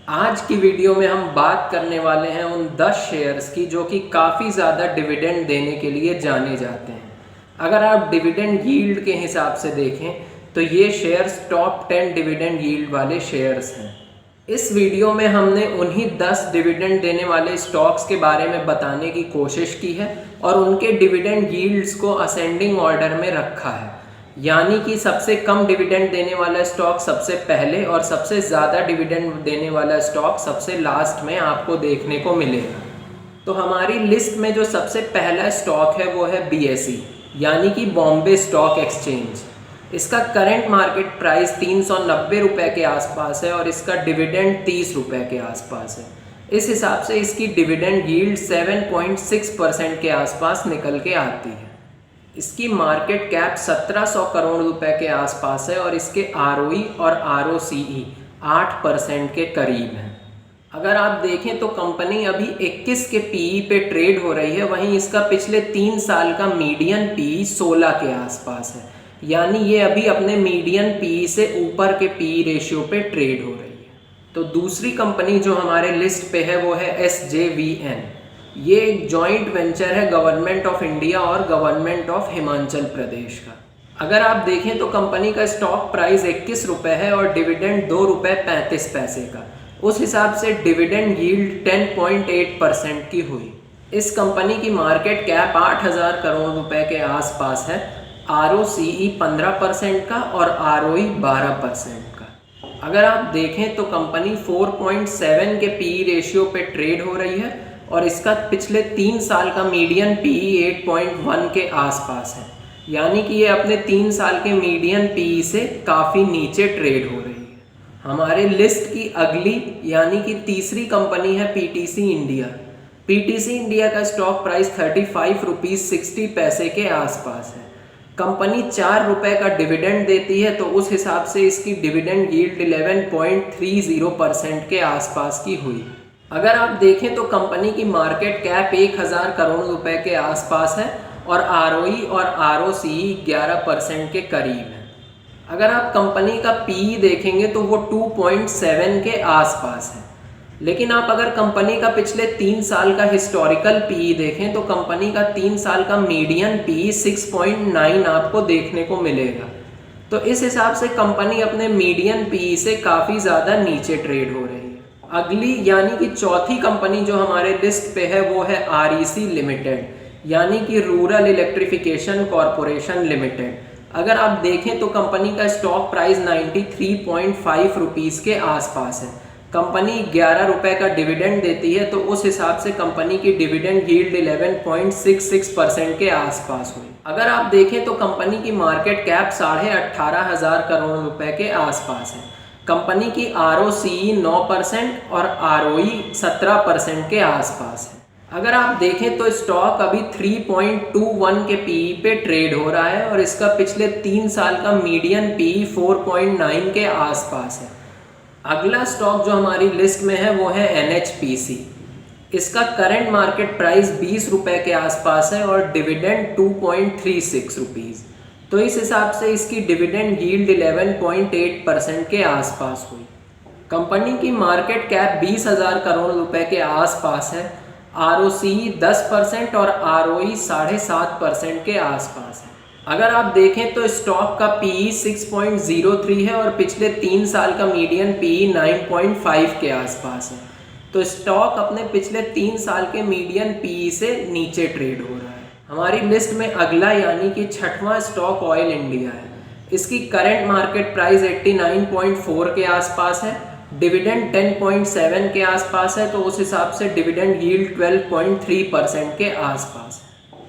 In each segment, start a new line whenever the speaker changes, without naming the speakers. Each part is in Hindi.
आज की वीडियो में हम बात करने वाले हैं उन 10 शेयर्स की जो कि काफ़ी ज़्यादा डिविडेंड देने के लिए जाने जाते हैं। अगर आप डिविडेंड यील्ड के हिसाब से देखें तो ये शेयर्स टॉप 10 डिविडेंड यील्ड वाले शेयर्स हैं। इस वीडियो में हमने उन्हीं 10 डिविडेंड देने वाले स्टॉक्स के बारे में बताने की कोशिश की है और उनके डिविडेंड यील्ड्स को असेंडिंग ऑर्डर में रखा है, यानी कि सबसे कम डिविडेंड देने वाला स्टॉक सबसे पहले और सबसे ज़्यादा डिविडेंड देने वाला स्टॉक सबसे लास्ट में आपको देखने को मिलेगा। तो हमारी लिस्ट में जो सबसे पहला स्टॉक है वो है BSE, यानी कि बॉम्बे स्टॉक एक्सचेंज। इसका करंट मार्केट प्राइस 390 रुपये के आसपास है और इसका डिविडेंड 30 रुपये के आसपास है। इस हिसाब से इसकी डिविडेंड यील्ड 7.6% के आसपास निकल के आती है। इसकी मार्केट कैप 1700 करोड़ रुपए के आसपास है और इसके ROE और ROCE 8% के करीब हैं। अगर आप देखें तो कंपनी अभी 21 के PE पे ट्रेड हो रही है, वहीं इसका पिछले 3 साल का मीडियन PE 16 के आसपास है, यानी ये अभी अपने मीडियन PE से ऊपर के PE रेशियो पे ट्रेड हो रही है। तो दूसरी कंपनी जो हमारे लिस्ट पे है वो है SJVN। ये एक जॉइंट वेंचर है गवर्नमेंट ऑफ इंडिया और गवर्नमेंट ऑफ हिमाचल प्रदेश का। अगर आप देखें तो कंपनी का स्टॉक प्राइस 21 रुपये है और डिविडेंड 2 रुपये 35 पैसे का। उस हिसाब से डिविडेंड यील्ड 10.8% की हुई। इस कंपनी की मार्केट कैप 8000 करोड़ रुपए के आसपास है, ROCE 15% का और ROE 12% का। अगर आप देखें तो कंपनी 4.7 के PE रेशियो पे ट्रेड हो रही है और इसका पिछले 3 साल का मीडियन PE 8.1 के आसपास है, यानी कि ये अपने 3 साल के मीडियन PE से काफ़ी नीचे ट्रेड हो रही है। हमारे लिस्ट की अगली यानी कि तीसरी कंपनी है PTC इंडिया। PTC इंडिया का स्टॉक प्राइस 35 रुपीज़ 60 पैसे के आसपास है। कंपनी 4 रुपये का डिविडेंड देती है, तो उस हिसाब से इसकी डिविडेंड यील्ड 11.30% के आसपास की हुई। अगर आप देखें तो कंपनी की मार्केट कैप 1000 करोड़ रुपए के आसपास है और ROE और ROCE 11% के करीब है। अगर आप कंपनी का PE देखेंगे तो वो 2.7 के आसपास है, लेकिन आप अगर कंपनी का पिछले 3 साल का हिस्टोरिकल PE देखें तो कंपनी का 3 साल का मीडियन PE 6.9 आपको देखने को मिलेगा। तो इस हिसाब से कंपनी अपने मीडियन PE से काफ़ी ज़्यादा नीचे ट्रेड हो रही है। अगली यानी कि चौथी कंपनी जो हमारे लिस्ट पे है वो है REC लिमिटेड, यानी कि रूरल इलेक्ट्रिफिकेशन कॉरपोरेशन लिमिटेड। अगर आप देखें तो कंपनी का स्टॉक प्राइस 93.5 रुपीज़ के आसपास है। कंपनी 11 रुपये का डिविडेंड देती है, तो उस हिसाब से कंपनी की डिविडेंड यील्ड 11.66% के आसपास हुई। अगर आप देखें तो कंपनी की मार्केट कैप 18,500 करोड़ रुपए के आसपास है। कंपनी की ROCE 9% और ROE 17% के आसपास है। अगर आप देखें तो स्टॉक अभी 3.21 के PE पे ट्रेड हो रहा है और इसका पिछले 3 साल का मीडियन PE 4.9 के आसपास है। अगला स्टॉक जो हमारी लिस्ट में है वो है NHPC। इसका करंट मार्केट प्राइस 20 रुपये के आसपास है और डिविडेंड 2.36 रुपीज़। तो इस हिसाब से इसकी डिविडेंड यील्ड 11.8% के आसपास हुई। कंपनी की मार्केट कैप 20,000 करोड़ रुपए के आसपास है। ROCE 10% और ROE 7.5% के आसपास है। अगर आप देखें तो स्टॉक का PE 6.03 है और पिछले 3 साल का मीडियन PE 9.5 के आसपास है। तो स्टॉक अपने पिछले 3 साल के मीडियन PE से नीचे ट्रेड हो रहा है। हमारी लिस्ट में अगला यानी कि छठवां स्टॉक ऑयल इंडिया है। इसकी करंट मार्केट प्राइस 89.4 के आसपास है, डिविडेंड 10.7 के आसपास है, तो उस हिसाब से डिविडेंड यील्ड 12.3% के आसपास है।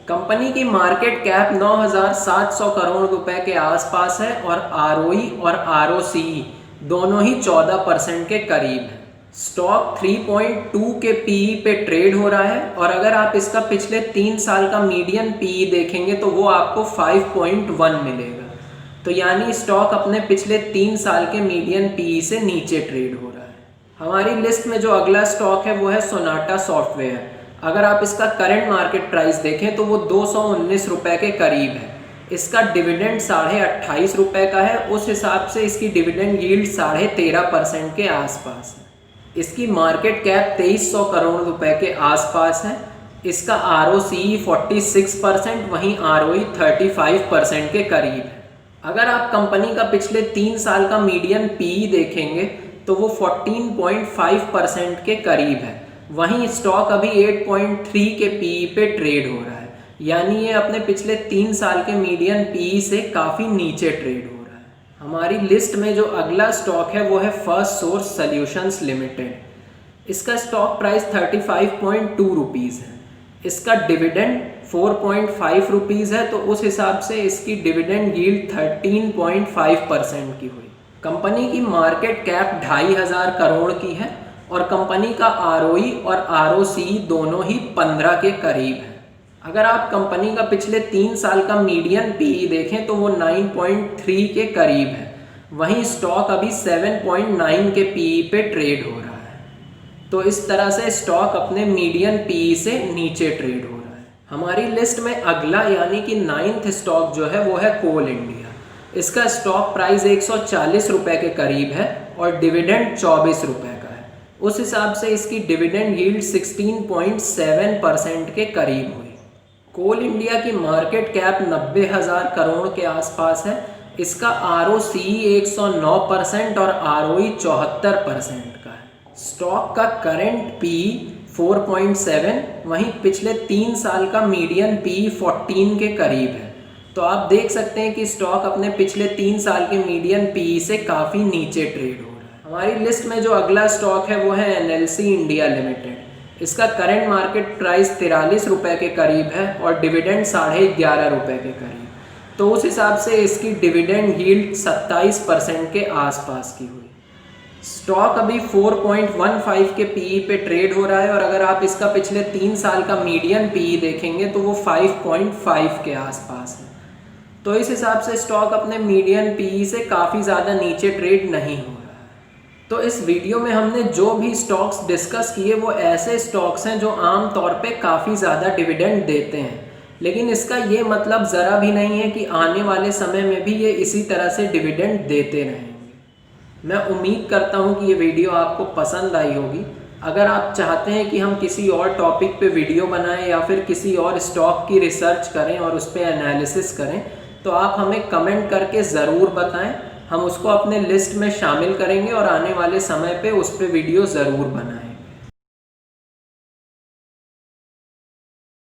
कंपनी की मार्केट कैप 9,700 करोड़ रुपए के आसपास है और ROE और ROCE दोनों ही 14% के करीब है। स्टॉक 3.2 के PE पे ट्रेड हो रहा है और अगर आप इसका पिछले 3 साल का मीडियन PE देखेंगे तो वो आपको 5.1 मिलेगा। तो यानी स्टॉक अपने पिछले 3 साल के मीडियन PE से नीचे ट्रेड हो रहा है। हमारी लिस्ट में जो अगला स्टॉक है वो है सोनाटा सॉफ्टवेयर। अगर आप इसका करंट मार्केट प्राइस देखें तो वो 219 रुपये के करीब है। इसका डिविडेंड 28.5 रुपये का है। उस हिसाब से इसकी डिविडेंड यील्ड 13.5% के आसपास है। इसकी मार्केट कैप 2300 करोड़ रुपए के आसपास है। इसका ROCE 46%, वहीं ROE 35% के करीब है। अगर आप कंपनी का पिछले 3 साल का मीडियन PE देखेंगे तो वो 14.5% के करीब है। वहीं स्टॉक अभी 8.3 के PE पे ट्रेड हो रहा है, यानी ये अपने पिछले 3 साल के मीडियन PE से काफ़ी नीचे ट्रेड हो रहा है। हमारी लिस्ट में जो अगला स्टॉक है वो है फर्स्ट सोर्स सॉल्यूशंस लिमिटेड। इसका स्टॉक प्राइस 35.2 रुपीज़ है। इसका डिविडेंड 4.5 रुपीज़ है, तो उस हिसाब से इसकी डिविडेंड यील्ड 13.5% की हुई। कंपनी की मार्केट कैप 2500 करोड़ की है और कंपनी का ROE और ROCE दोनों ही 15 के करीब है। अगर आप कंपनी का पिछले 3 साल का मीडियन PE देखें तो वो 9.3 के करीब है। वहीं स्टॉक अभी 7.9 के PE पे ट्रेड हो रहा है। तो इस तरह से स्टॉक अपने मीडियन PE से नीचे ट्रेड हो रहा है। हमारी लिस्ट में अगला यानी कि 9th स्टॉक जो है वो है कोल इंडिया। इसका स्टॉक प्राइस 140 रुपये के करीब है और डिविडेंड 24 रुपये का है। उस हिसाब से इसकी डिविडेंड यील्ड 16.7% के करीब हुई। कोल इंडिया की मार्केट कैप 90,000 करोड़ के आसपास है। इसका ROCE 109% और ROE 74% का है। स्टॉक का करंट PE 4.7, वहीं पिछले 3 साल का मीडियन PE 14 के करीब है। तो आप देख सकते हैं कि स्टॉक अपने पिछले 3 साल के मीडियन PE से काफ़ी नीचे ट्रेड हो रहा है। हमारी लिस्ट में जो अगला स्टॉक है वो है NLC इंडिया लिमिटेड। इसका करंट मार्केट प्राइस 43 रुपये के करीब है और डिविडेंड 11.5 रुपये के करीब। तो उस हिसाब से इसकी डिविडेंड यील्ड 27% के आसपास की हुई। स्टॉक अभी 4.15 के PE पे ट्रेड हो रहा है और अगर आप इसका पिछले 3 साल का मीडियन PE देखेंगे तो वो 5.5 के आसपास है। तो इस हिसाब से स्टॉक अपने मीडियन PE से काफ़ी ज़्यादा नीचे ट्रेड नहीं हो रहा है। तो इस वीडियो में हमने जो भी स्टॉक्स डिस्कस किए वो ऐसे स्टॉक्स हैं जो आम तौर पे काफ़ी ज़्यादा डिविडेंड देते हैं, लेकिन इसका ये मतलब ज़रा भी नहीं है कि आने वाले समय में भी ये इसी तरह से डिविडेंड देते रहेंगे। मैं उम्मीद करता हूँ कि ये वीडियो आपको पसंद आई होगी। अगर आप चाहते हैं कि हम किसी और टॉपिक पे वीडियो बनाएं या फिर किसी और स्टॉक की रिसर्च करें और उस पर एनालिसिस करें तो आप हमें कमेंट करके ज़रूर बताएं। हम उसको अपने लिस्ट में शामिल करेंगे और आने वाले समय पे उस पर वीडियो ज़रूर बनाएं।